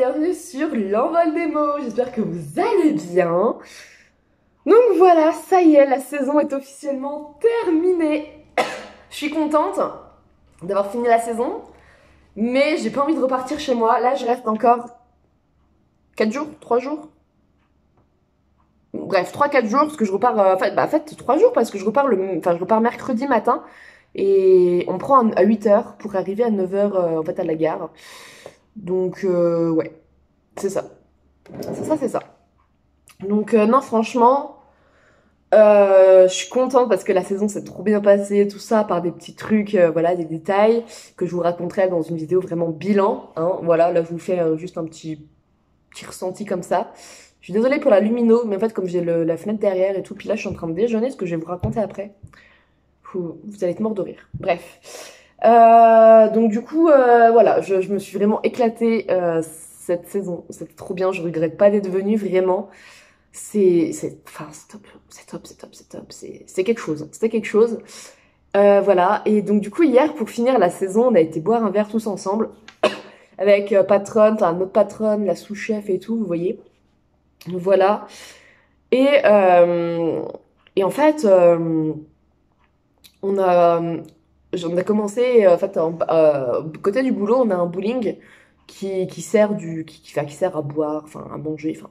bienvenue sur l'envol des mots, j'espère que vous allez bien. Donc voilà, ça y est, la saison est officiellement terminée. Je suis contente d'avoir fini la saison, mais j'ai pas envie de repartir chez moi. Là, je reste encore 4 jours, 3 jours. Bref, 3-4 jours, parce que je repars, en fait 3 jours, parce que je repars mercredi matin, et on prend à 8h pour arriver à 9h, en fait, à la gare. Donc, ouais, c'est ça. C'est ça. Donc, non, franchement, je suis contente parce que la saison s'est trop bien passée, tout ça, par des petits trucs, voilà, des détails que je vous raconterai dans une vidéo vraiment bilan, hein. Voilà, là, je vous fais juste un petit ressenti comme ça. Je suis désolée pour la lumino, mais en fait, comme j'ai la fenêtre derrière et tout, puis là, je suis en train de déjeuner, ce que je vais vous raconter après. Vous allez être mort de rire. Bref. Donc du coup, voilà, je me suis vraiment éclatée cette saison. C'était trop bien, je regrette pas d'être venue, vraiment. Enfin, c'est top. C'est quelque chose, c'était quelque chose. Voilà, et donc du coup, hier, pour finir la saison, on a été boire un verre tous ensemble, avec patronne, enfin notre patronne, la sous-chef et tout, vous voyez. Voilà. Et, et en fait, on a commencé, en fait, côté du boulot, on a un bowling qui sert qui sert à boire, enfin, à manger, enfin,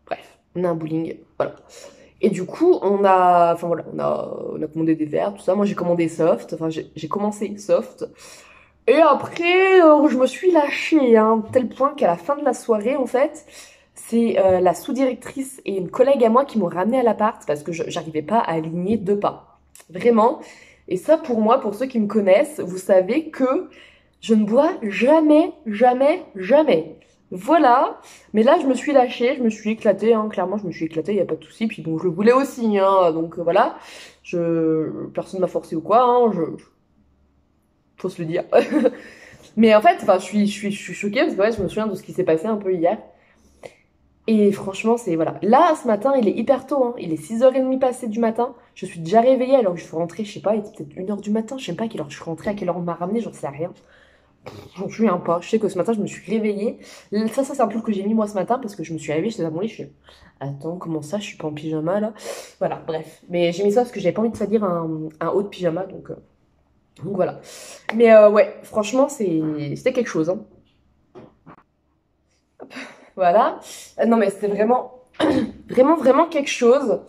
bref, on a un bowling, voilà. Et du coup, enfin voilà, on a commandé des verres, tout ça. Moi, j'ai commandé soft, enfin, j'ai commencé soft. Et après, je me suis lâchée, hein, tel point qu'à la fin de la soirée, en fait, c'est la sous-directrice et une collègue à moi qui m'ont ramenée à l'appart parce que j'arrivais pas à aligner 2 pas. Vraiment. Et ça, pour moi, pour ceux qui me connaissent, vous savez que je ne bois jamais. Voilà. Mais là, je me suis lâchée, je me suis éclatée, hein. Clairement, je me suis éclatée, il n'y a pas de souci. Puis bon, je voulais aussi, hein. Donc voilà. Personne m'a forcé ou quoi, hein. Faut se le dire. Mais en fait, enfin, je suis choquée parce que ouais, je me souviens de ce qui s'est passé un peu hier. Et franchement, c'est voilà. Là, ce matin, il est hyper tôt, hein. Il est 6h30 passé du matin. Je suis déjà réveillée alors que je suis rentrée, je sais pas, il était peut-être 1h du matin. Je sais pas à quelle heure je suis rentrée, à quelle heure on m'a ramenée, j'en sais rien. J'en souviens pas. Je sais que ce matin, je me suis réveillée. Ça c'est un truc que j'ai mis moi ce matin parce que je me suis réveillée, j'étais dans mon lit, je suis... Attends, comment ça, je suis pas en pyjama là? Voilà, bref. Mais j'ai mis ça parce que j'avais pas envie de salir un haut de pyjama, donc voilà. Mais ouais, franchement, c'était quelque chose, hein. Voilà. Non, mais c'était vraiment, vraiment quelque chose.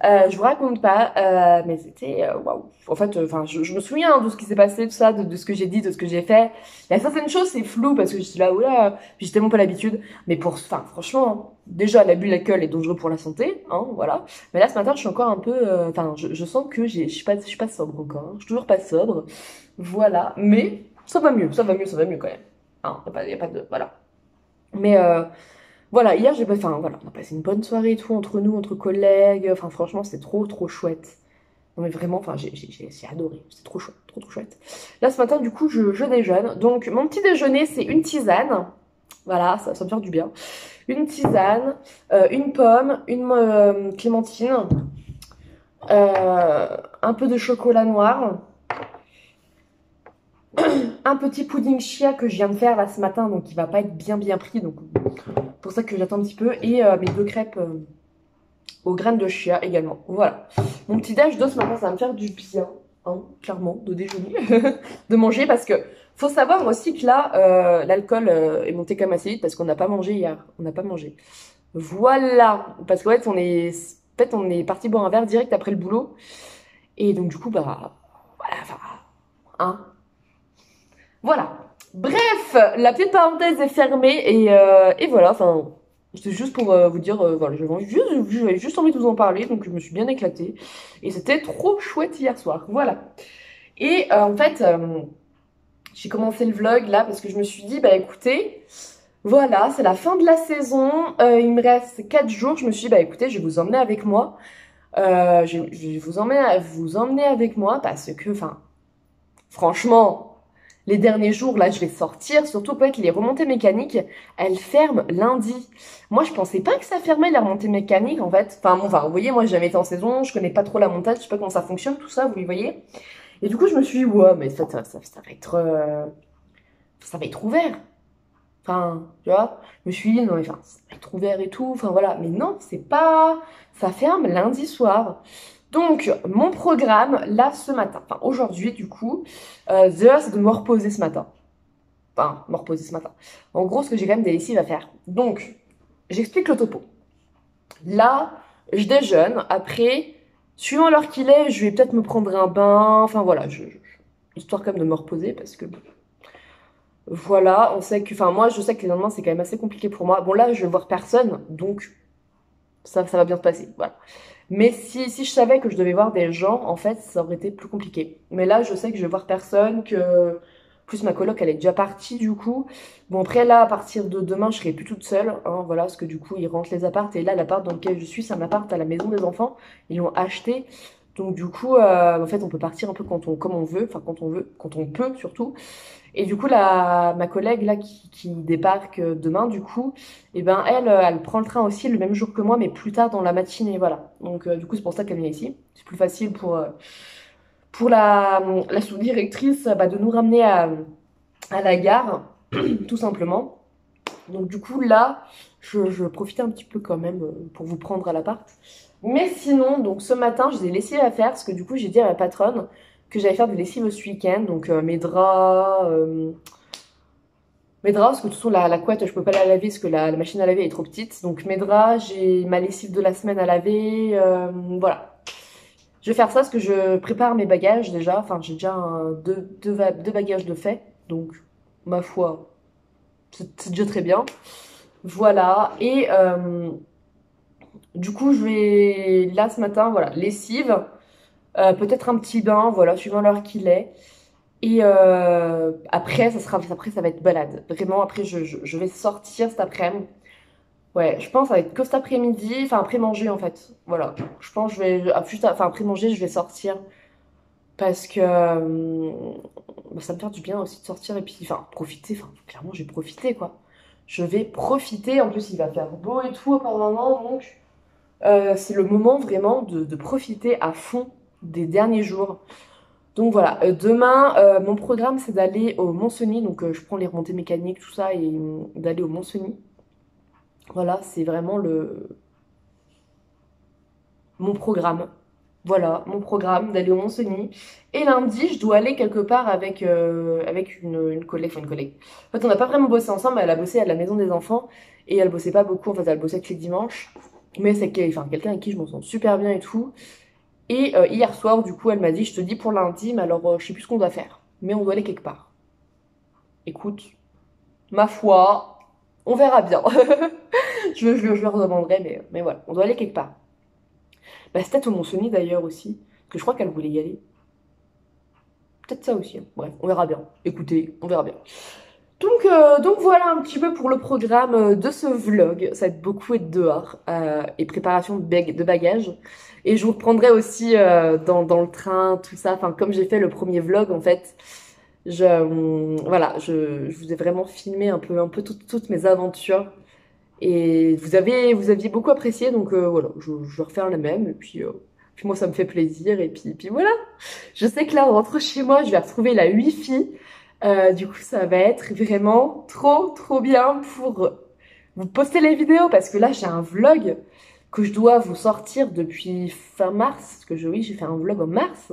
Je vous raconte pas, mais c'était waouh. En fait, enfin, je me souviens, hein, de ce qui s'est passé, tout ça, de ce que j'ai dit, de ce que j'ai fait. Il y a certaines choses, c'est flou parce que je suis là, oula, j'ai tellement pas l'habitude. Mais enfin, franchement, hein, déjà, l'abus d'alcool est dangereux pour la santé, hein, voilà. Mais là, ce matin, je suis encore un peu, enfin, je sens que je suis pas sobre encore, hein. Je suis toujours pas sobre, voilà. Mais ça va mieux quand même. Hein, y a pas de, voilà. Mais voilà, hier, enfin, voilà, on a passé une bonne soirée et tout, entre nous, entre collègues. Enfin, franchement, c'était trop chouette. Non, mais vraiment, enfin, j'ai adoré. C'était trop chouette, trop chouette. Là, ce matin, du coup, je déjeune. Donc, mon petit déjeuner, c'est une tisane. Voilà, ça me fait du bien. Une tisane, une pomme, une clémentine, un peu de chocolat noir, un petit pudding chia que je viens de faire là ce matin, donc il va pas être bien pris, donc pour ça que j'attends un petit peu, et mes 2 crêpes aux graines de chia également. Voilà. Mon petit déj de ce matin, ça va me faire du bien, hein, clairement, de déjeuner, de manger, parce que faut savoir aussi que là, l'alcool est monté quand même assez vite parce qu'on n'a pas mangé hier. On n'a pas mangé. Voilà. Parce qu'en fait, on est parti boire un verre direct après le boulot. Et donc, du coup, bah, voilà, enfin, hein. Voilà. Bref, la petite parenthèse est fermée et voilà, enfin, c'était juste pour vous dire, voilà, j'avais juste envie de vous en parler, donc je me suis bien éclatée et c'était trop chouette hier soir, voilà. Et en fait, j'ai commencé le vlog là parce que je me suis dit, bah écoutez, voilà, c'est la fin de la saison, il me reste 4 jours, je me suis dit, bah écoutez, je vais vous emmener avec moi, je vais vous emmener avec moi parce que, enfin, franchement... Les derniers jours, là, je vais sortir. Surtout, peut-être les remontées mécaniques, elles ferment lundi. Moi, je pensais pas que ça fermait, les remontées mécaniques, en fait. Enfin, bon, vous voyez, moi, j'ai jamais été en saison, je connais pas trop la montage, je sais pas comment ça fonctionne, tout ça, vous voyez. Et du coup, je me suis dit, ouais, mais ça va être ouvert. Enfin, tu vois, je me suis dit, non, mais enfin, ça va être ouvert et tout, enfin voilà. Mais non, c'est pas... Ça ferme lundi soir. Donc, mon programme, là, ce matin, enfin aujourd'hui, du coup, déjà, c'est de me reposer ce matin. Enfin, me reposer ce matin. En gros, ce que j'ai quand même des lessives à faire. Donc, j'explique le topo. Là, je déjeune. Après, suivant l'heure qu'il est, je vais peut-être me prendre un bain. Enfin, voilà, histoire quand même de me reposer parce que voilà, on sait que, enfin, moi, je sais que les lendemains, c'est quand même assez compliqué pour moi. Bon, là, je vais voir personne, donc ça va bien se passer. Voilà. Mais si je savais que je devais voir des gens, en fait, ça aurait été plus compliqué. Mais là, je sais que je vais voir personne, que... Plus ma coloc, elle est déjà partie, du coup. Bon, après, là, à partir de demain, je serai plus toute seule, hein, voilà, parce que du coup, ils rentrent les apparts. Et là, l'appart dans lequel je suis, c'est un appart à la maison des enfants. Ils l'ont acheté. Donc, du coup, en fait, on peut partir un peu comme on veut, enfin, quand on veut, quand on peut, surtout. Et du coup, ma collègue là qui débarque demain, du coup, et ben elle prend le train aussi le même jour que moi, mais plus tard dans la matinée, voilà. Donc du coup, c'est pour ça qu'elle vient ici. C'est plus facile pour la sous-directrice bah, de nous ramener à la gare, tout simplement. Donc du coup, là, je profitais un petit peu quand même pour vous prendre à l'appart. Mais sinon, donc ce matin, j'ai des lessives à faire, parce que du coup, j'ai dit à ma patronne que j'allais faire des lessives ce week-end, donc mes draps, mes draps, parce que de toute façon, la couette, je peux pas la laver parce que la machine à laver est trop petite. Donc mes draps, j'ai ma lessive de la semaine à laver. Voilà. Je vais faire ça parce que je prépare mes bagages déjà. Enfin, j'ai déjà deux bagages de fait. Donc, ma foi, c'est déjà très bien. Voilà. Et du coup, je vais là ce matin, voilà, lessive. Peut-être un petit bain, voilà, suivant l'heure qu'il est. Et après, ça va être balade. Vraiment, après, je vais sortir cet après-midi. Ouais, je pense que ça va être que cet après-midi, enfin après manger en fait. Voilà. Je pense que je vais, juste, enfin après manger, je vais sortir parce que bah, ça me fait du bien aussi de sortir et puis, enfin, profiter. Enfin, clairement, j'ai profité quoi. Je vais profiter. En plus, il va faire beau et tout apparemment, donc c'est le moment vraiment de profiter à fond des derniers jours. Donc voilà, demain, mon programme c'est d'aller au Mont-Cenis, donc je prends les remontées mécaniques, tout ça, et d'aller au Mont-Cenis. Voilà, c'est vraiment mon programme. Voilà, mon programme d'aller au Mont-Cenis. Et lundi, je dois aller quelque part avec une collègue, enfin une collègue. En fait, on n'a pas vraiment bossé ensemble, elle a bossé à la maison des enfants, et elle bossait pas beaucoup, en fait, elle bossait que les dimanches. Mais c'est enfin, quelqu'un avec qui je m'en sens super bien et tout. Et hier soir, du coup, elle m'a dit, je te dis pour lundi, mais alors je sais plus ce qu'on doit faire. Mais on doit aller quelque part. Écoute, ma foi, on verra bien. Je leur demanderai, mais voilà, on doit aller quelque part. Bah, c'est peut-être au Mont-Cenis d'ailleurs aussi, parce que je crois qu'elle voulait y aller. Peut-être ça aussi, hein. Bref, on verra bien. Écoutez, on verra bien. Donc voilà un petit peu pour le programme de ce vlog. Ça va être beaucoup être dehors et préparation de bagages. Et je vous reprendrai aussi dans le train, tout ça. Enfin, comme j'ai fait le premier vlog, en fait, voilà, je vous ai vraiment filmé un peu toutes mes aventures. Et vous aviez beaucoup apprécié, donc voilà, je vais refaire la même. Et puis moi, ça me fait plaisir. Et puis voilà. Je sais que là, on rentre chez moi, je vais retrouver la Wi-Fi. Du coup, ça va être vraiment trop bien pour vous poster les vidéos parce que là, j'ai un vlog que je dois vous sortir depuis fin mars. Parce que oui, j'ai fait un vlog en mars.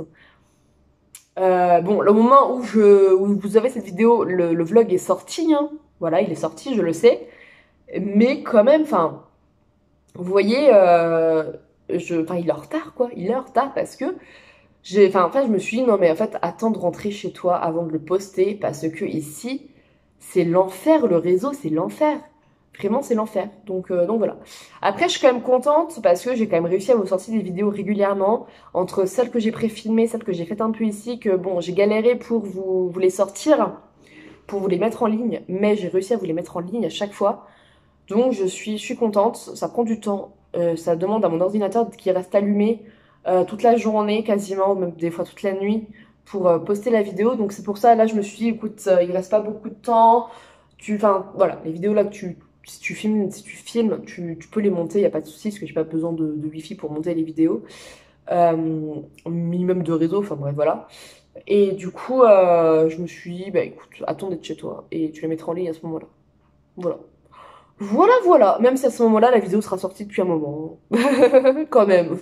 Bon, le moment où vous avez cette vidéo, le vlog est sorti, hein. Voilà, il est sorti, je le sais. Mais quand même, enfin, vous voyez, enfin, il est en retard, quoi. Il est en retard parce que enfin, en fait, je me suis dit, non, mais en fait, attends de rentrer chez toi avant de le poster parce que ici, c'est l'enfer, le réseau, c'est l'enfer. Vraiment, c'est l'enfer. Donc voilà. Après, je suis quand même contente parce que j'ai quand même réussi à vous sortir des vidéos régulièrement entre celles que j'ai pré-filmées, celles que j'ai faites un peu ici, que bon, j'ai galéré pour vous les sortir, pour vous les mettre en ligne, mais j'ai réussi à vous les mettre en ligne à chaque fois. Donc je suis contente, ça prend du temps, ça demande à mon ordinateur qui reste allumé toute la journée quasiment, même des fois toute la nuit pour poster la vidéo. Donc c'est pour ça, là je me suis dit, écoute, il reste pas beaucoup de temps, enfin voilà, les vidéos là que si tu filmes, tu peux les monter, il n'y a pas de souci, parce que j'ai pas besoin de Wi-Fi pour monter les vidéos. Minimum de réseau, enfin bref, voilà. Et du coup, je me suis dit, bah écoute, attends d'être chez toi et tu les mettras en ligne à ce moment-là. Voilà. Voilà, voilà. Même si à ce moment-là, la vidéo sera sortie depuis un moment. Quand même.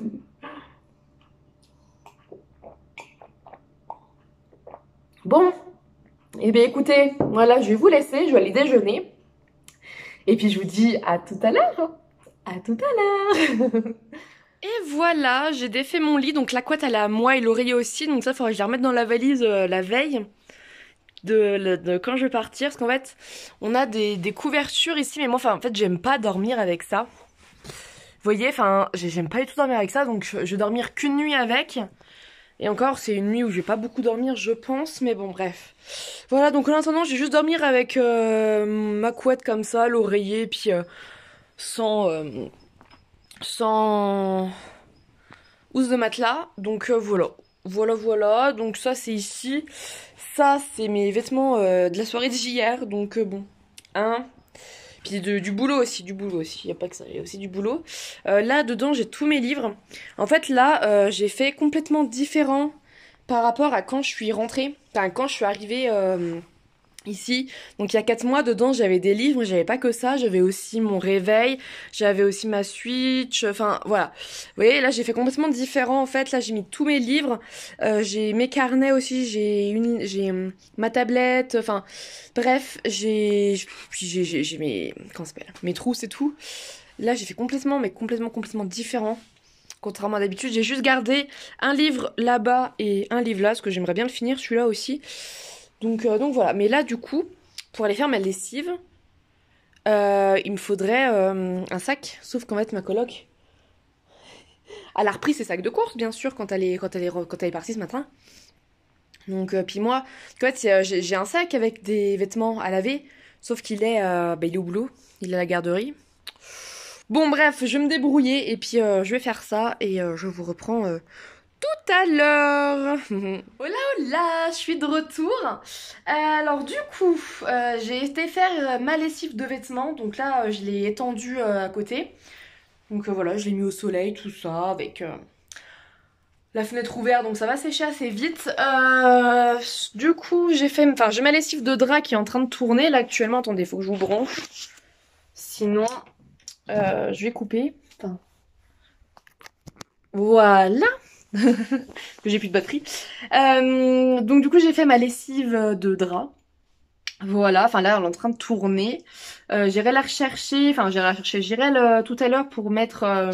Bon. Eh bien, écoutez, voilà, je vais vous laisser. Je vais aller déjeuner. Et puis, je vous dis à tout à l'heure. À tout à l'heure. Et voilà, j'ai défait mon lit. Donc, la couette, elle est à moi et l'oreiller aussi. Donc, ça, il faudrait que je la remette dans la valise la veille de quand je vais partir. Parce qu'en fait, on a des couvertures ici. Mais moi, enfin, en fait, j'aime pas dormir avec ça. Vous voyez, enfin, j'aime pas du tout dormir avec ça, donc je vais dormir qu'une nuit avec. Et encore, c'est une nuit où je vais pas beaucoup dormir, je pense, mais bon, bref. Voilà, donc en attendant, je vais juste dormir avec ma couette comme ça, l'oreiller, puis sans housse de matelas. Donc voilà. Voilà, voilà. Donc ça, c'est ici. Ça, c'est mes vêtements de la soirée d'hier, donc bon. Hein. Puis du boulot aussi, du boulot aussi. Il n'y a pas que ça, il y a aussi du boulot. Là, dedans, j'ai tous mes livres. En fait, là, j'ai fait complètement différent par rapport à quand je suis rentrée. Enfin, quand je suis arrivée ici. Donc, il y a 4 mois, dedans, j'avais des livres. J'avais pas que ça. J'avais aussi mon réveil. J'avais aussi ma Switch. Enfin, voilà. Vous voyez, là, j'ai fait complètement différent. En fait, là, j'ai mis tous mes livres. J'ai mes carnets aussi. J'ai ma tablette. Enfin, bref, j'ai mes, comment ça s'appelle, mes trousses et tout. Là, j'ai fait complètement, mais complètement différent. Contrairement à d'habitude, j'ai juste gardé un livre là-bas et un livre là, parce que j'aimerais bien le finir, celui-là aussi. Donc voilà. Mais là, du coup, pour aller faire ma lessive, il me faudrait un sac. Sauf qu'en fait, ma coloc, elle a repris ses sacs de course, bien sûr, quand elle est partie ce matin. Donc, puis moi, en fait, j'ai un sac avec des vêtements à laver, sauf il est au boulot, il est à la garderie. Bon, bref, je vais me débrouiller et puis je vais faire ça et je vous reprends tout à l'heure. Hola, hola, je suis de retour. Alors, du coup, j'ai été faire ma lessive de vêtements, donc là, je l'ai étendue à côté. Donc voilà, je l'ai mis au soleil, tout ça, avec la fenêtre ouverte, donc ça va sécher assez vite. Du coup, j'ai ma lessive de drap qui est en train de tourner. Là, actuellement, attendez, faut que je vous branche. Sinon, je vais couper. Enfin, voilà. J'ai plus de batterie. Donc du coup, j'ai fait ma lessive de drap. Voilà, enfin là, elle est en train de tourner. J'irai la rechercher, j'irai tout à l'heure pour mettre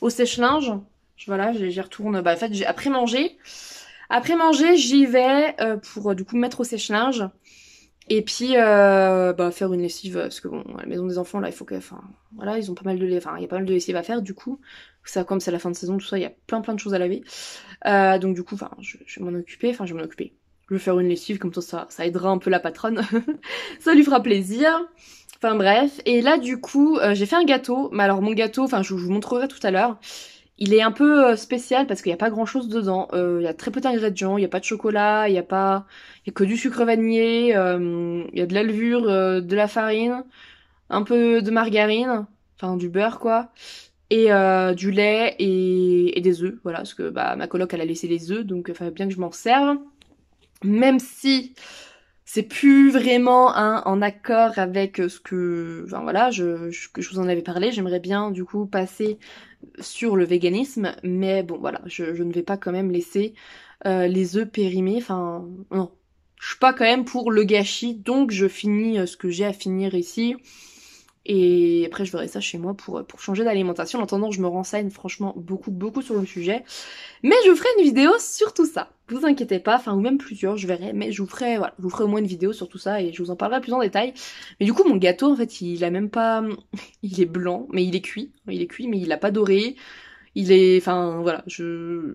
au sèche-linge. Voilà, j'y retourne. Bah, en fait, après manger. Après manger, j'y vais pour du coup mettre au sèche-linge. Et puis faire une lessive, parce que bon, à la maison des enfants, là, il faut que. Enfin, voilà, ils ont pas mal de enfin, il y a pas mal de lessive à faire, du coup. Ça, comme c'est la fin de saison, tout ça, il y a plein de choses à laver. Donc du coup, enfin, je vais m'en occuper, enfin, je vais m'en occuper. Je vais faire une lessive, comme ça aidera un peu la patronne. Ça lui fera plaisir. Enfin bref, et là du coup, j'ai fait un gâteau. Mais alors mon gâteau, enfin je vous montrerai tout à l'heure. Il est un peu spécial parce qu'il n'y a pas grand chose dedans. Il y a très peu d'ingrédients, il n'y a pas de chocolat, il y a que du sucre vanillé, il y a de la levure, de la farine, un peu de margarine, enfin du beurre quoi, et du lait et des œufs. Voilà, parce que bah ma coloc elle a laissé les œufs, donc il fallait bien que je m'en serve. Même si c'est plus vraiment en accord avec ce que, enfin voilà, que je vous en avais parlé. J'aimerais bien du coup passer sur le véganisme, mais bon voilà, je ne vais pas quand même laisser les œufs périmés. Enfin non, je suis pas quand même pour le gâchis, donc je finis ce que j'ai à finir ici. Et après, je verrai ça chez moi pour changer d'alimentation. En attendant, je me renseigne franchement beaucoup sur le sujet. Mais je vous ferai une vidéo sur tout ça. Vous inquiétez pas, enfin, ou même plusieurs, je verrai. Mais je vous ferai au moins une vidéo sur tout ça et je vous en parlerai plus en détail. Mais du coup, mon gâteau, en fait, il a même pas... Il est blanc, mais il est cuit. Il est cuit, mais il a pas doré. Il est... Enfin, voilà.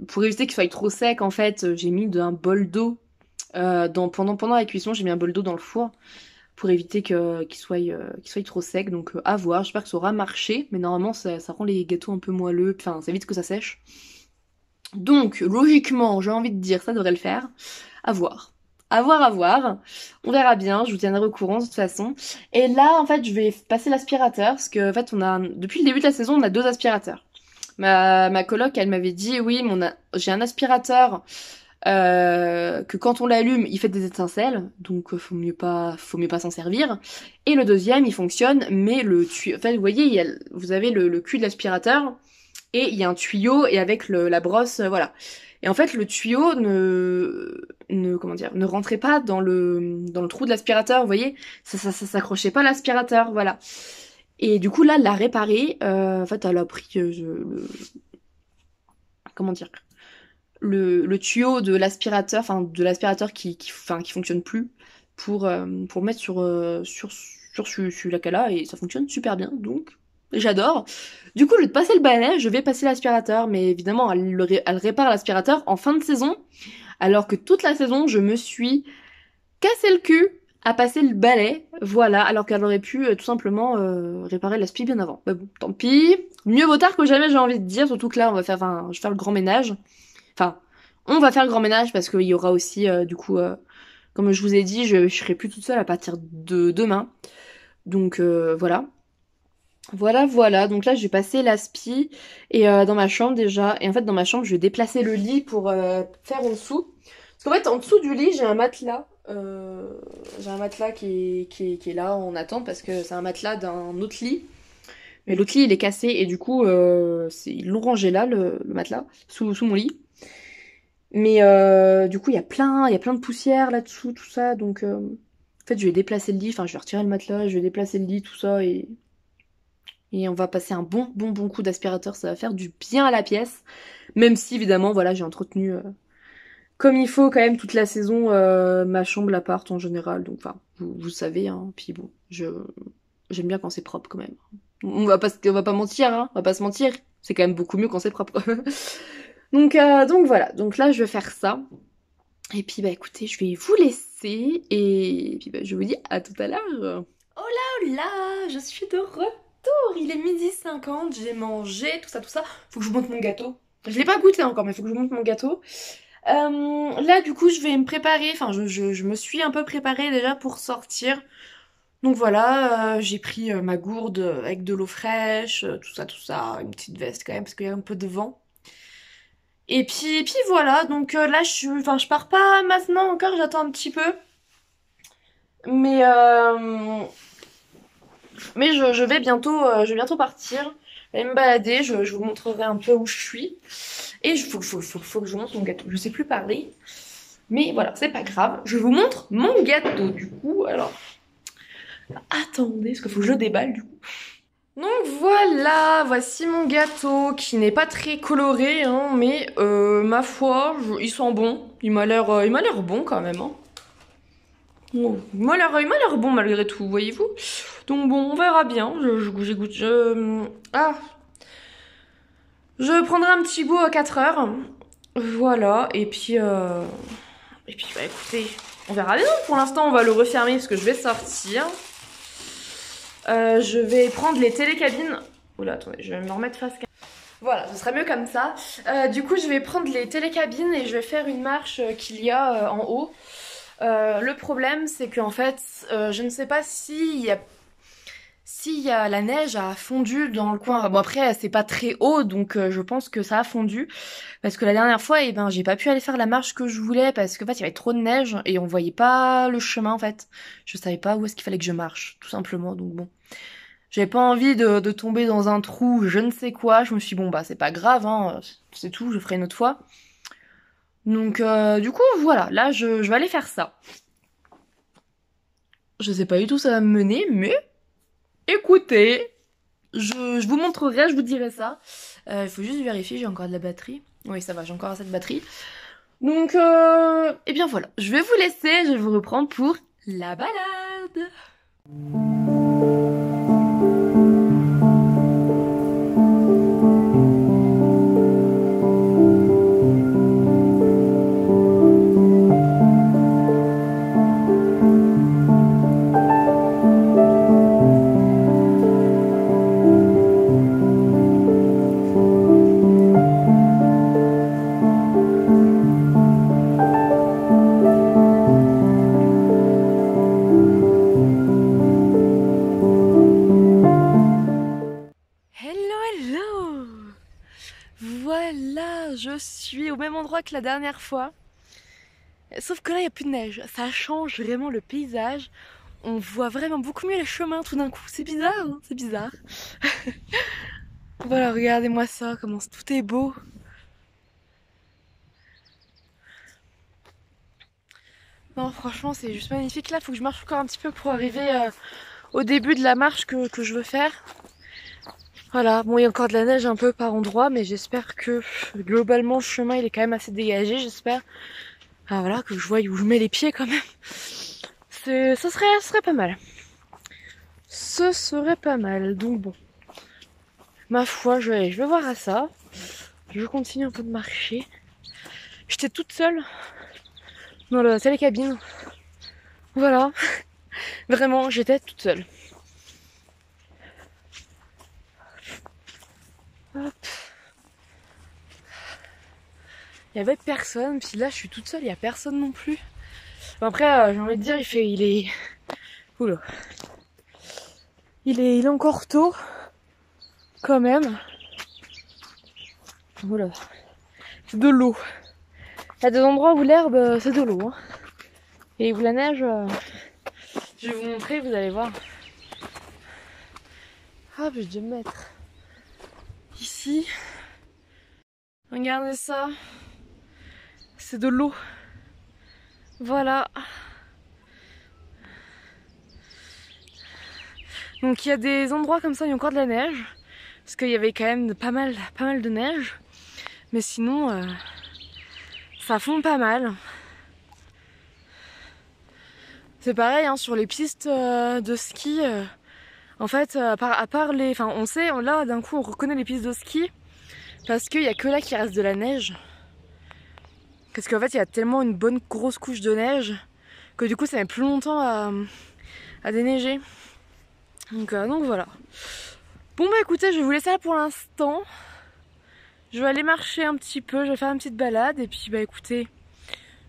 Pour éviter qu'il soit trop sec, en fait, j'ai mis un bol d'eau. Pendant la cuisson, j'ai mis un bol d'eau dans le four pour éviter qu'il soit trop sec. Donc à voir, j'espère que ça aura marché, mais normalement ça rend les gâteaux un peu moelleux, enfin ça évite que ça sèche. Donc logiquement, j'ai envie de dire ça devrait le faire. À voir. À voir. On verra bien, je vous tiendrai au courant de toute façon. Et là en fait je vais passer l'aspirateur, parce que en fait depuis le début de la saison on a 2 aspirateurs. Ma coloc elle m'avait dit oui j'ai un aspirateur que quand on l'allume, il fait des étincelles, donc faut mieux pas s'en servir. Et le deuxième, il fonctionne, mais le tuyau, en fait, vous voyez, vous avez le cul de l'aspirateur, et il y a un tuyau, et avec la brosse, voilà. Et en fait, le tuyau comment dire, ne rentrait pas dans le trou de l'aspirateur, vous voyez, ça s'accrochait pas à l'aspirateur, voilà. Et du coup, là, elle l'a réparé, en fait, elle a pris comment dire, le tuyau de l'aspirateur, enfin de l'aspirateur qui fonctionne plus pour mettre sur la cala et ça fonctionne super bien donc j'adore. Du coup, au lieu de passer le balai, je vais passer l'aspirateur, mais évidemment, elle répare l'aspirateur en fin de saison, alors que toute la saison, je me suis cassé le cul à passer le balai, voilà, alors qu'elle aurait pu tout simplement réparer l'aspi bien avant. Mais bon, tant pis. Mieux vaut tard que jamais, j'ai envie de dire, surtout que là, je vais faire le grand ménage. Enfin, on va faire le grand ménage parce qu'il y aura aussi, du coup, comme je vous ai dit, je serai plus toute seule à partir de demain. Donc voilà. Voilà. Donc là, je vais passer l'aspi et dans ma chambre déjà. Et en fait, dans ma chambre, je vais déplacer le lit pour faire en dessous. Parce qu'en fait, en dessous du lit, j'ai un matelas. J'ai un matelas qui est là en attente parce que c'est un matelas d'un autre lit. Mais l'autre lit, il est cassé et du coup, ils l'ont rangé là, le matelas, sous mon lit. Mais du coup, il y a plein de poussière là-dessous, tout ça. Donc, en fait, je vais déplacer le lit. Enfin, je vais retirer le matelas, je vais déplacer le lit, tout ça. Et on va passer un bon coup d'aspirateur. Ça va faire du bien à la pièce. Même si, évidemment, voilà, j'ai entretenu comme il faut quand même toute la saison ma chambre, l'appart en général. Donc, enfin, vous savez. Hein. Puis bon, j'aime bien quand c'est propre quand même. On va pas mentir, hein. On va pas se mentir. C'est quand même beaucoup mieux quand c'est propre. Donc voilà, donc là je vais faire ça. Et puis bah écoutez, je vais vous laisser et puis bah, je vous dis à tout à l'heure. Oh là, je suis de retour. Il est 12h50, j'ai mangé, tout ça. Faut que je vous montre mon gâteau. Je l'ai pas goûté encore, mais faut que je vous montre mon gâteau. Là du coup je vais me préparer, enfin je me suis un peu préparée déjà pour sortir. Donc voilà, j'ai pris ma gourde avec de l'eau fraîche, tout ça, une petite veste quand même parce qu'il y a un peu de vent. Et puis voilà, donc là je pars pas maintenant encore, j'attends un petit peu. Mais je vais bientôt partir. Je vais me balader, je vous montrerai un peu où je suis. Et il faut que je vous montre mon gâteau. Je sais plus parler. Mais voilà, c'est pas grave. Je vous montre mon gâteau du coup. Alors, attendez, parce qu'il faut que je le déballe du coup. Donc voilà, voici mon gâteau qui n'est pas très coloré, hein, mais ma foi, il sent bon. Il m'a l'air bon quand même. Hein. Oh, il m'a l'air bon malgré tout, voyez-vous. Donc bon, on verra bien. J'écoute. Je prendrai un petit goût à 4 heures. Voilà, et puis bah écoutez, on verra bien. Pour l'instant, on va le refermer parce que je vais sortir. Je vais prendre les télécabines. Oula, attendez, je vais me remettre face. Voilà, ce sera mieux comme ça. Du coup, je vais prendre les télécabines et je vais faire une marche qu'il y a en haut. Le problème, c'est qu'en fait, je ne sais pas s'il y a la neige a fondu dans le coin. Bon après, c'est pas très haut, donc je pense que ça a fondu. Parce que la dernière fois, eh ben, j'ai pas pu aller faire la marche que je voulais parce qu'en fait, il y avait trop de neige et on voyait pas le chemin en fait. Je savais pas où est-ce qu'il fallait que je marche, tout simplement. Donc bon, j'avais pas envie de tomber dans un trou, je ne sais quoi. Je me suis dit, bon bah c'est pas grave, hein, c'est tout, je ferai une autre fois. Donc du coup, voilà, là je vais aller faire ça. Je sais pas du tout où ça va me mener, mais écoutez, je vous montrerai, je vous dirai ça. Il faut juste vérifier, j'ai encore de la batterie. Oui, ça va, j'ai encore assez de batterie. Donc, eh bien voilà, je vais vous laisser, je vais vous reprendre pour la balade. Voilà, je suis au même endroit que la dernière fois. Sauf que là, il n'y a plus de neige. Ça change vraiment le paysage. On voit vraiment beaucoup mieux les chemins tout d'un coup. C'est bizarre, hein, c'est bizarre. Voilà, regardez-moi ça, comment tout est beau. Non, franchement, c'est juste magnifique. Là, il faut que je marche encore un petit peu pour arriver au début de la marche que je veux faire. Voilà, bon, il y a encore de la neige un peu par endroit, mais j'espère que globalement, le chemin, il est quand même assez dégagé, j'espère. Ah, voilà, que je vois où je mets les pieds quand même. Ce serait pas mal. Ce serait pas mal, donc bon. Ma foi, je vais voir à ça. Je continue un peu de marcher. J'étais toute seule dans la télécabine. Voilà. Vraiment, j'étais toute seule. Hop. Il y avait personne, puis là je suis toute seule, il y a personne non plus. Bon, après, j'ai envie de dire, il est... Oula. Il est encore tôt, quand même. Voilà. C'est de l'eau. Il y a des endroits où l'herbe, c'est de l'eau. Hein. Et où la neige, je vais vous montrer, vous allez voir. Ah, je vais me mettre ici. Regardez ça. C'est de l'eau. Voilà. Donc il y a des endroits comme ça où il y a encore de la neige. Parce qu'il y avait quand même pas mal de neige. Mais sinon, ça fond pas mal. C'est pareil hein, sur les pistes de ski. En fait, à part les... Enfin, on sait, là d'un coup on reconnaît les pistes de ski. Parce qu'il n'y a que là qu'il reste de la neige. Parce qu'en fait il y a tellement une bonne grosse couche de neige que du coup ça met plus longtemps à déneiger. Donc voilà. Bon bah écoutez, je vais vous laisser là pour l'instant. Je vais aller marcher un petit peu, je vais faire une petite balade et puis bah écoutez,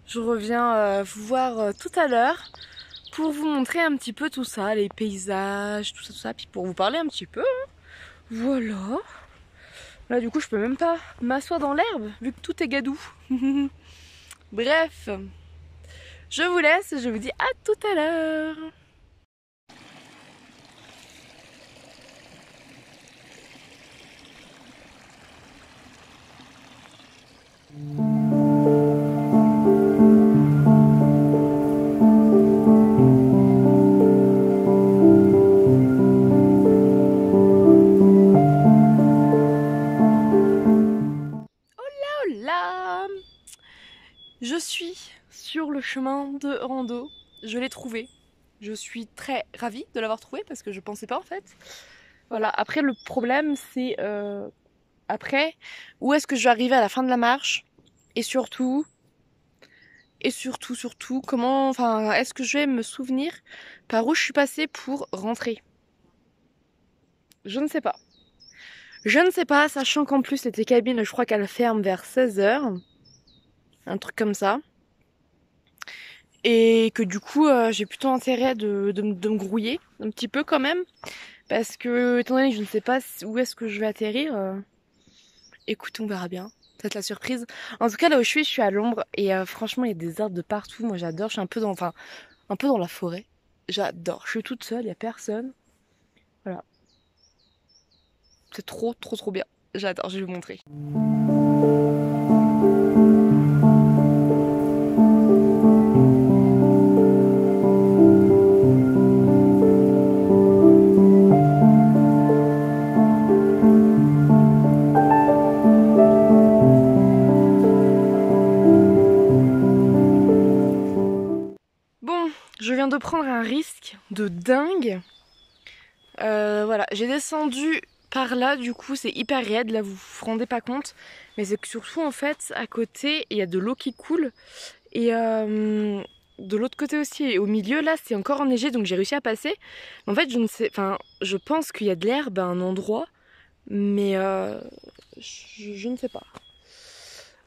je reviens vous voir tout à l'heure pour vous montrer un petit peu tout ça, les paysages, tout ça, puis pour vous parler un petit peu. Hein. Voilà. Là du coup je peux même pas m'asseoir dans l'herbe vu que tout est gadou. Bref, je vous laisse et je vous dis à tout à l'heure. Hola! Je suis sur le chemin de rando. Je l'ai trouvé. Je suis très ravie de l'avoir trouvé parce que je pensais pas en fait. Voilà, après le problème c'est après où est-ce que je vais arriver à la fin de la marche et surtout comment, enfin est-ce que je vais me souvenir par où je suis passée pour rentrer. Je ne sais pas. Je ne sais pas, sachant qu'en plus cette cabine, je crois qu'elle ferme vers 16h. Un truc comme ça. Et que du coup, j'ai plutôt intérêt de me grouiller un petit peu quand même. Parce que, étant donné que je ne sais pas où est-ce que je vais atterrir, écoute, on verra bien. C'est la surprise. En tout cas, là où je suis à l'ombre. Et franchement, il y a des arbres de partout. Moi, j'adore. Je suis un peu dans la forêt. J'adore. Je suis toute seule, il n'y a personne. Voilà. C'est trop bien. J'adore, je vais vous montrer. Bon, je viens de prendre un risque de dingue. Voilà, j'ai descendu par là, du coup c'est hyper raide, là vous vous rendez pas compte. Mais c'est que surtout en fait, à côté, il y a de l'eau qui coule. Et de l'autre côté aussi, et au milieu là, c'est encore enneigé, donc j'ai réussi à passer. En fait, je ne sais, enfin, je pense qu'il y a de l'herbe à un endroit, mais je ne sais pas.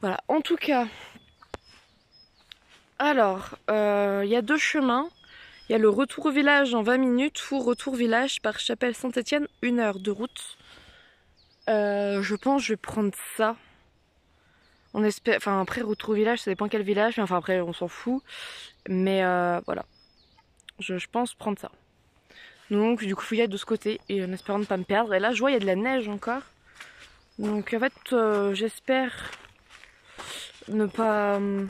Voilà, en tout cas, alors, il y a deux chemins. Il y a le retour au village en 20 minutes ou retour village par Chapelle Saint-Étienne, 1 heure de route. Je pense que je vais prendre ça. On espère, enfin après retour au village, ça dépend quel village, mais enfin après on s'en fout. Mais voilà, je pense prendre ça. Donc du coup faut y aller de ce côté et en espérant ne pas me perdre. Et là je vois il y a de la neige encore. Donc en fait j'espère enfin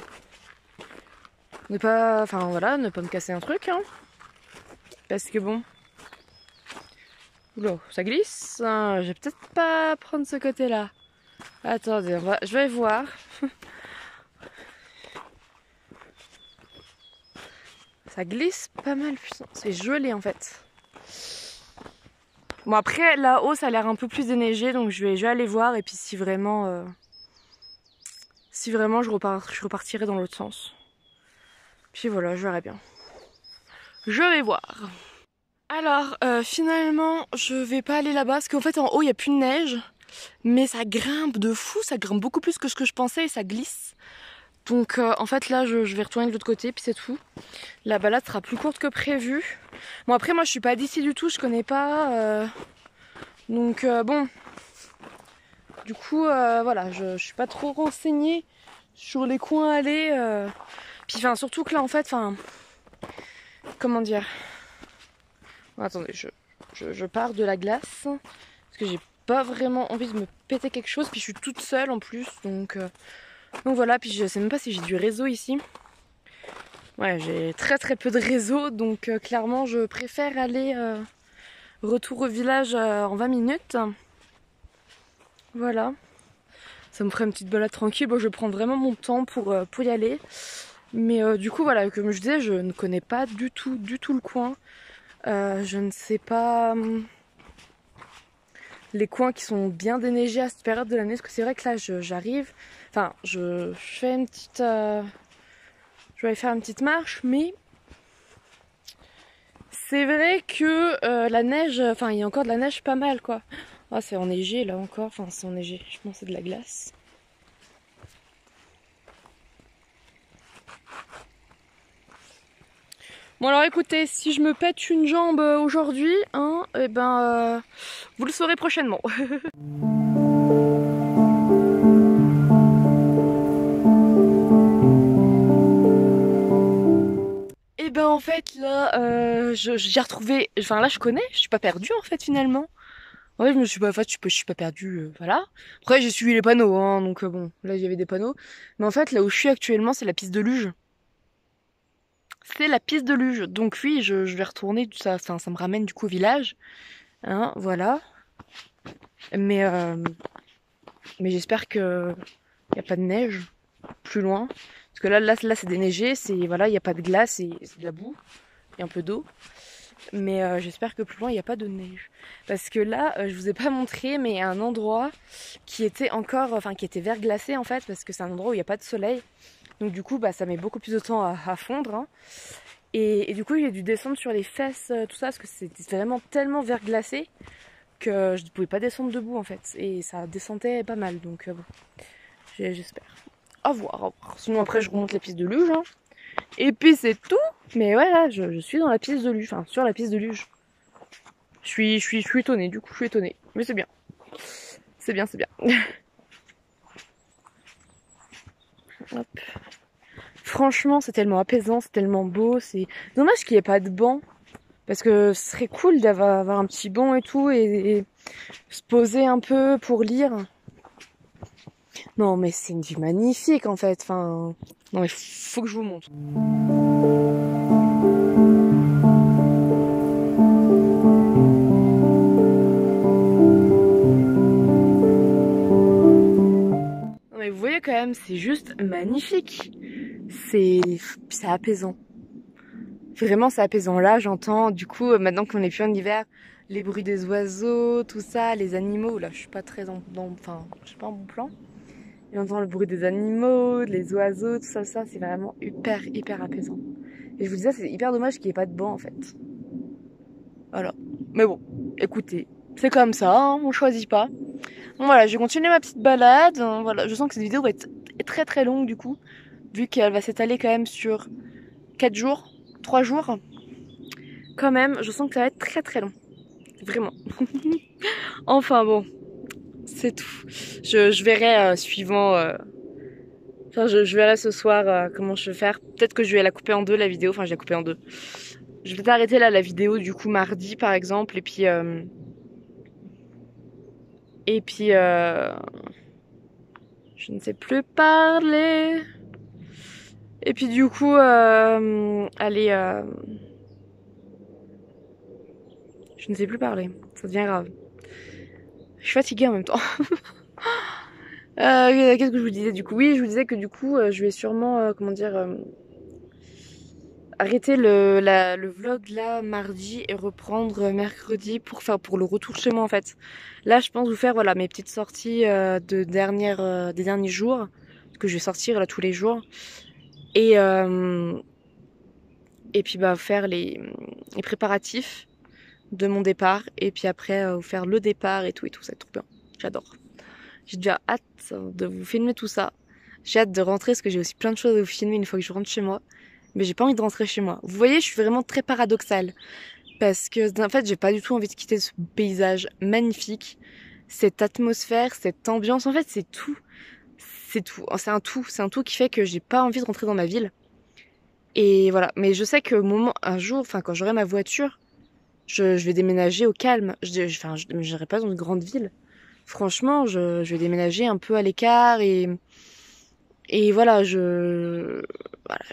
voilà, ne pas me casser un truc, hein. Parce que bon, oula, ça glisse. Hein, je vais peut-être pas prendre ce côté-là. Attendez, je vais voir. Ça glisse pas mal, putain. C'est gelé en fait. Bon après là-haut ça a l'air un peu plus déneigé, donc je vais aller voir et puis si vraiment je repartirai dans l'autre sens. Puis voilà, je verrai bien. Je vais voir. Alors finalement je vais pas aller là-bas parce qu'en fait en haut il y a plus de neige, mais ça grimpe de fou, ça grimpe beaucoup plus que ce que je pensais et ça glisse. Donc en fait là je vais retourner de l'autre côté puis c'est tout. La balade sera plus courte que prévu. Bon après moi je suis pas d'ici du tout, je connais pas. Donc bon. Du coup voilà, je suis pas trop renseignée sur les coins à aller. Puis enfin surtout que là en fait, enfin comment dire. Bon, attendez, je pars de la glace parce que j'ai pas vraiment envie de me péter quelque chose. Puis je suis toute seule en plus, donc voilà. Puis je sais même pas si j'ai du réseau ici. Ouais, j'ai très peu de réseau, donc clairement je préfère aller retour au village en 20 minutes. Voilà. Ça me ferait une petite balade tranquille. Bon, je prends vraiment mon temps pour y aller. Mais du coup, voilà, comme je disais, je ne connais pas du tout le coin. Je ne sais pas les coins qui sont bien déneigés à cette période de l'année. Parce que c'est vrai que là, j'arrive. Enfin, je fais une petite. Je vais aller faire une petite marche, mais c'est vrai que la neige, enfin il y a encore de la neige pas mal quoi. Ah c'est enneigé là encore, enfin c'est enneigé, je pense que c'est de la glace. Bon alors écoutez, si je me pète une jambe aujourd'hui, hein, et ben vous le saurez prochainement. Et ben en fait là, j'ai retrouvé, enfin là je connais, je suis pas perdue en fait finalement. Ouais, je me suis pas, en fait, je suis pas perdue, voilà. Après, j'ai suivi les panneaux, hein, donc bon, là, il y avait des panneaux. Mais en fait, là où je suis actuellement, c'est la piste de luge. C'est la piste de luge. Donc oui, je vais retourner, tout ça, ça me ramène du coup au village. Hein, voilà. Mais, euh, mais j'espère que y a pas de neige plus loin. Parce que là c'est déneigé, voilà, il y a pas de glace, c'est de la boue, et un peu d'eau. Mais j'espère que plus loin il n'y a pas de neige. Parce que là, je vous ai pas montré, mais il y a un endroit qui était qui était verglacé en fait, parce que c'est un endroit où il n'y a pas de soleil. Donc du coup, bah, ça met beaucoup plus de temps à fondre. Hein. Et du coup, j'ai dû descendre sur les fesses, tout ça, parce que c'était vraiment tellement verglacé que je ne pouvais pas descendre debout en fait. Et ça descendait pas mal, donc bon, j'espère. Au revoir, au revoir. Sinon après, je remonte les pistes de luge. Hein. Et puis c'est tout. Mais ouais, là, je suis dans la piste de luge, enfin sur la piste de luge. Je suis étonnée, du coup, je suis étonnée. Mais c'est bien. C'est bien, c'est bien. Hop. Franchement, c'est tellement apaisant, c'est tellement beau. C'est dommage qu'il n'y ait pas de banc. Parce que ce serait cool d'avoir un petit banc et tout et se poser un peu pour lire. Non, mais c'est une vue magnifique en fait. Enfin, non, mais faut que je vous montre. Non, mais vous voyez quand même, c'est juste magnifique. C'est apaisant. Vraiment, c'est apaisant. Là, j'entends, du coup, maintenant qu'on est plus en hiver, les bruits des oiseaux, tout ça, les animaux. Là, je suis pas très enfin, je suis pas en bon plan. Et j'entends le bruit des animaux, les oiseaux, tout ça, c'est vraiment hyper apaisant. Et je vous disais, c'est hyper dommage qu'il n'y ait pas de banc, en fait. Voilà. Mais bon, écoutez, c'est comme ça, hein, on choisit pas. Bon, voilà, je vais continuer ma petite balade. Voilà, je sens que cette vidéo va être très longue, du coup, vu qu'elle va s'étaler quand même sur 4 jours, 3 jours. Quand même, je sens que ça va être très long. Vraiment. Enfin bon, c'est tout. Je verrai suivant Enfin, je verrai ce soir comment je vais faire. Peut-être que je vais la couper en deux, la vidéo. Enfin, je vais la couper en deux. Je vais t'arrêter là la vidéo du coup mardi par exemple. Et puis je ne sais plus parler. Et puis du coup, allez, je ne sais plus parler. Ça devient grave. Je suis fatiguée en même temps. Qu'est-ce que je vous disais du coup? Oui, je vous disais que du coup, je vais sûrement, comment dire, arrêter le vlog là mardi et reprendre mercredi pour le retour chez moi en fait. Là, je pense vous faire voilà mes petites sorties des derniers jours que je vais sortir là tous les jours et euh, et puis bah faire les préparatifs de mon départ et puis après vous faire le départ et tout, c'est trop bien. J'adore. J'ai déjà hâte de vous filmer tout ça. J'ai hâte de rentrer parce que j'ai aussi plein de choses à vous filmer une fois que je rentre chez moi. Mais j'ai pas envie de rentrer chez moi. Vous voyez, je suis vraiment très paradoxale. Parce que, en fait, j'ai pas du tout envie de quitter ce paysage magnifique. Cette atmosphère, cette ambiance. En fait, c'est tout. C'est tout. C'est un tout. C'est un tout qui fait que j'ai pas envie de rentrer dans ma ville. Et voilà. Mais je sais qu'au moment, un jour, enfin, quand j'aurai ma voiture, je vais déménager au calme. Je n'irai pas dans une grande ville. Franchement, je vais déménager un peu à l'écart et voilà, je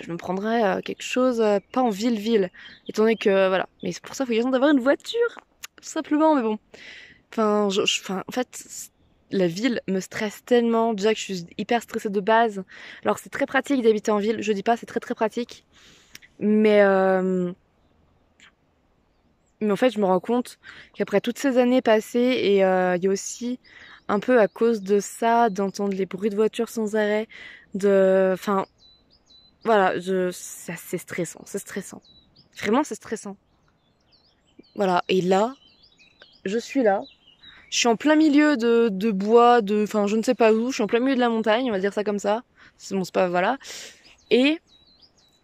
me prendrais quelque chose, pas en ville-ville, étant donné que, voilà. Mais c'est pour ça qu'il faut d'avoir une voiture, tout simplement, mais bon. Enfin, en fait, la ville me stresse tellement, déjà que je suis hyper stressée de base. Alors c'est très pratique d'habiter en ville, je dis pas, c'est très très pratique. Mais, euh, mais en fait, je me rends compte qu'après toutes ces années passées, et il y a aussi un peu à cause de ça, d'entendre les bruits de voiture sans arrêt, enfin, voilà, c'est stressant, c'est stressant. Vraiment, c'est stressant. Voilà, et là, je suis là. Je suis en plein milieu de bois, enfin, je ne sais pas où. Je suis en plein milieu de la montagne, on va dire ça comme ça. Bon, c'est pas, voilà. Et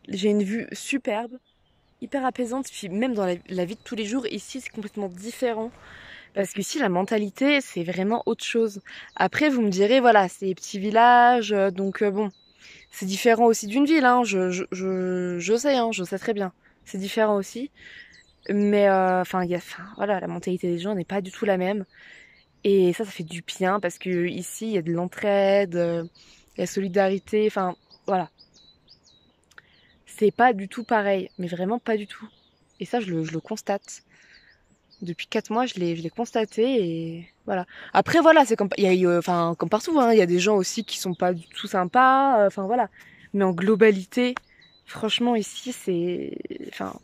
j'ai une vue superbe, hyper apaisante. Puis même dans la vie de tous les jours, ici, c'est complètement différent. Parce qu'ici, la mentalité, c'est vraiment autre chose. Après, vous me direz, voilà, c'est des petits villages, donc bon, c'est différent aussi d'une ville, hein. Je sais, hein, je sais très bien. C'est différent aussi. Mais enfin, voilà, la mentalité des gens n'est pas du tout la même. Et ça fait du bien parce que ici, il y a de l'entraide, la solidarité. Enfin, voilà, c'est pas du tout pareil, mais vraiment pas du tout. Et ça, je le constate. Depuis 4 mois, je l'ai constaté et voilà. Après, voilà, c'est comme, enfin, comme partout, hein, il y a des gens aussi qui sont pas du tout sympas. Enfin, voilà. Mais en globalité, franchement, ici, enfin,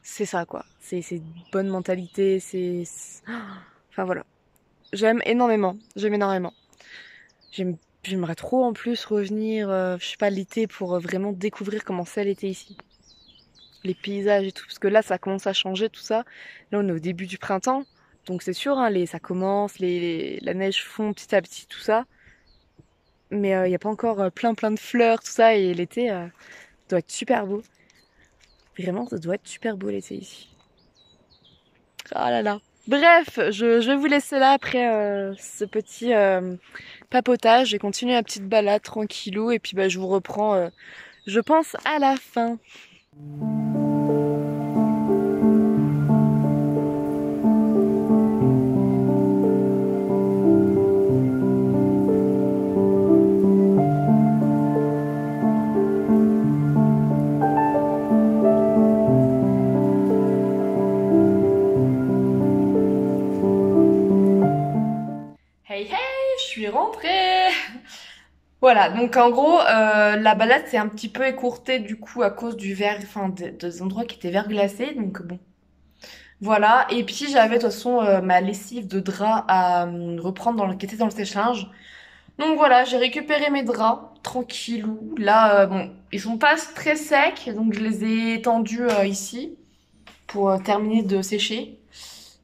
c'est ça, quoi. C'est une bonne mentalité, enfin, voilà. J'aime énormément. J'aime énormément. J'aimerais trop, en plus, revenir, je sais pas, l'été pour vraiment découvrir comment c'est l'été ici. Les paysages et tout, parce que là, ça commence à changer, tout ça. Là, on est au début du printemps. Donc, c'est sûr, hein, ça commence, la neige fond petit à petit, tout ça. Mais il n'y a pas encore plein de fleurs, tout ça. Et l'été, doit être super beau. Vraiment, ça doit être super beau l'été ici. Ah là là. Bref, je vais vous laisser là après ce petit papotage. Je vais continuer la petite balade tranquillou. Et puis bah, je vous reprends, je pense, à la fin. Hey hey, je suis rentrée. Voilà, donc en gros, la balade s'est un petit peu écourtée du coup à cause du enfin des endroits qui étaient verglacés, donc bon. Voilà, et puis j'avais de toute façon ma lessive de drap à reprendre qui était dans le sèche-linge. Donc voilà, j'ai récupéré mes draps, tranquillou. Là, bon, ils sont pas très secs, donc je les ai étendus ici pour terminer de sécher,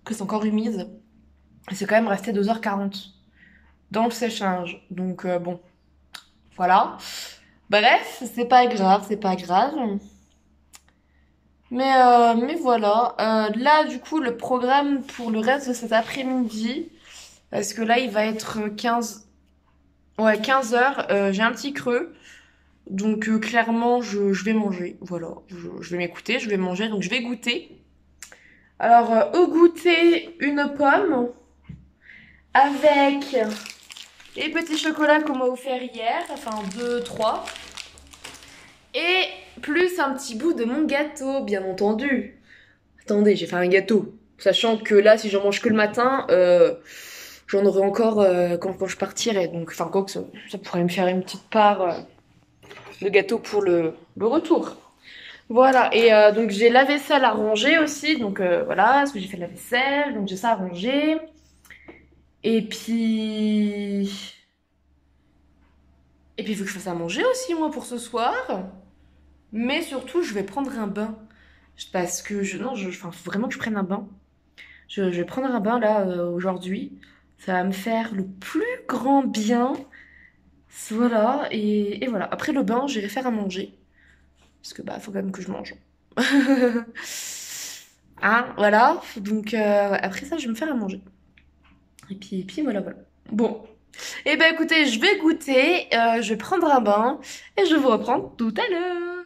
que c'est encore humide. Et c'est quand même resté 2h40 dans le sèche-linge, donc bon. Voilà. Bref, c'est pas grave, c'est pas grave. Mais voilà. Là, du coup, le programme pour le reste de cet après-midi, parce que là, il va être 15. Ouais, 15h, j'ai un petit creux. Donc clairement, je vais manger. Voilà, je vais m'écouter, je vais manger, donc je vais goûter. Alors, au goûter, une pomme avec les petits chocolats qu'on m'a offert hier, enfin deux, trois. Et plus un petit bout de mon gâteau, bien entendu. Attendez, j'ai fait un gâteau. Sachant que là, si j'en mange que le matin, j'en aurai encore quand je partirai. Donc, enfin, quoi que ça pourrait me faire une petite part de gâteau pour le retour. Voilà, et donc j'ai la vaisselle à ranger aussi. Donc voilà, parce que j'ai fait la vaisselle, donc j'ai ça à ranger. Et puis... Et puis il faut que je fasse à manger aussi, moi, pour ce soir. Mais surtout, je vais prendre un bain. Parce que non, enfin, faut vraiment que je prenne un bain. Je vais prendre un bain là aujourd'hui. Ça va me faire le plus grand bien. Voilà, et voilà. Après le bain, j'irai faire à manger. Parce que bah, faut quand même que je mange. Hein, voilà. Donc après ça, je vais me faire à manger. Et puis voilà, voilà. Bon. Eh ben écoutez, je vais goûter, je vais prendre un bain et je vous reprends tout à l'heure.